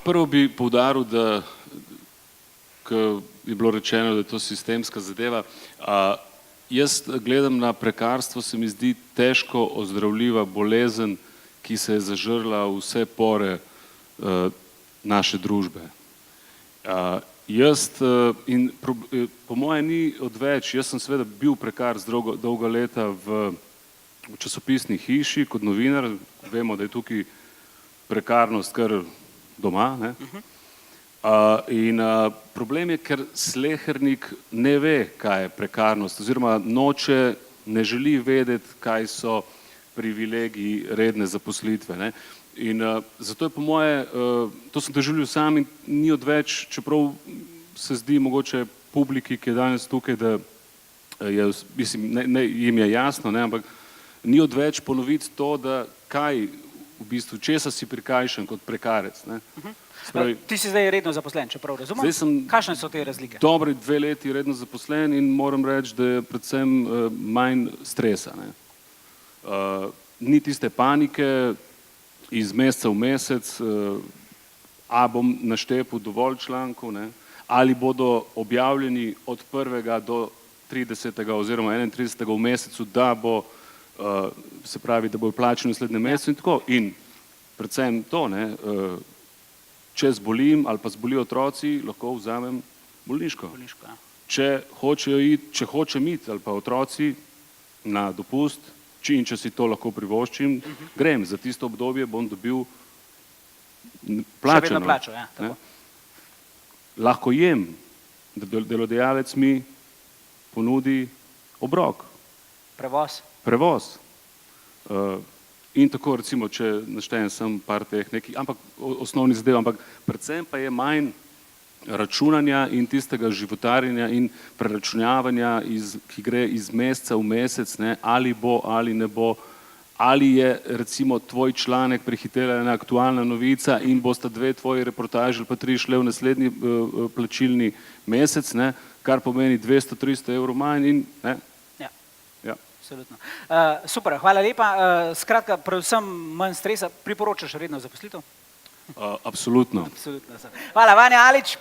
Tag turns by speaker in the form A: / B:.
A: Prvo bi poudaril, da ko je bilo rečeno, da je to sistemska zadeva, jaz gledam na prekarstvo, se mi zdi težko ozdravljiva bolezen, ki se je zažrla v vse pore naše družbe. In po moje ni odveč, jaz sem seveda bil prekar dolga leta v časopisni hiši kot novinar, vemo, da je tukaj prekarnost kar doma, ne? In problem je, ker slehernik ne ve, kaj je prekarnost, oziroma noče, ne želi vedeti, kaj so privilegiji redne zaposlitve, ne. In zato je po moje, to sem doživljal sam in ni odveč, čeprav se zdi mogoče publiki, ki je danes tukaj, da je, mislim, jim je jasno, ne, ampak ni odveč ponoviti to, da kaj v bistvu, česa si prikrajšan kot prekarec, ne.
B: Ti si zdaj redno zaposlen, če prav razumem? Kakšne so te razlike?
A: Dobri 2 leti redno zaposlen in moram reči, da je predvsem manj stresa, ne. Ni tiste panike iz meseca v mesec, a bom naštepil dovolj člankov, ne, ali bodo objavljeni od 1. do 30. oziroma 31. v mesecu, da bo, se pravi, da bojo plačani v naslednjem mesecu in tako. In predvsem to, ne, če zbolim ali pa zbolijo otroci, lahko vzamem bolniško. Če hočem iti ali pa otroci na dopust, in če si to lahko privoščim, grem, za tisto obdobje bom dobil plačano.
B: Še vedno plačo, ja, tako.
A: Lahko jem, delodajalec mi ponudi obrok.
B: Prevoz.
A: Prevoz. In tako recimo, če naštejem sem par teh nekih, ampak osnovni zadev, ampak predvsem pa je manj računanja in tistega životarjenja in preračunavanja, ki gre iz meseca v mesec, ne, ali bo, ali ne bo, ali je recimo tvoj članek prehitela ena aktualna novica in bosta 2 tvoji reportaži ali pa 3 šle v naslednji plačilni mesec, ne, kar pomeni 200-300 evrov manj in, ne.
B: Absolutno. Super, hvala lepa. Skratka, predvsem manj stresa, priporočaš redno zaposlitev?
A: Absolutno.
B: Hvala, Vanja Alič.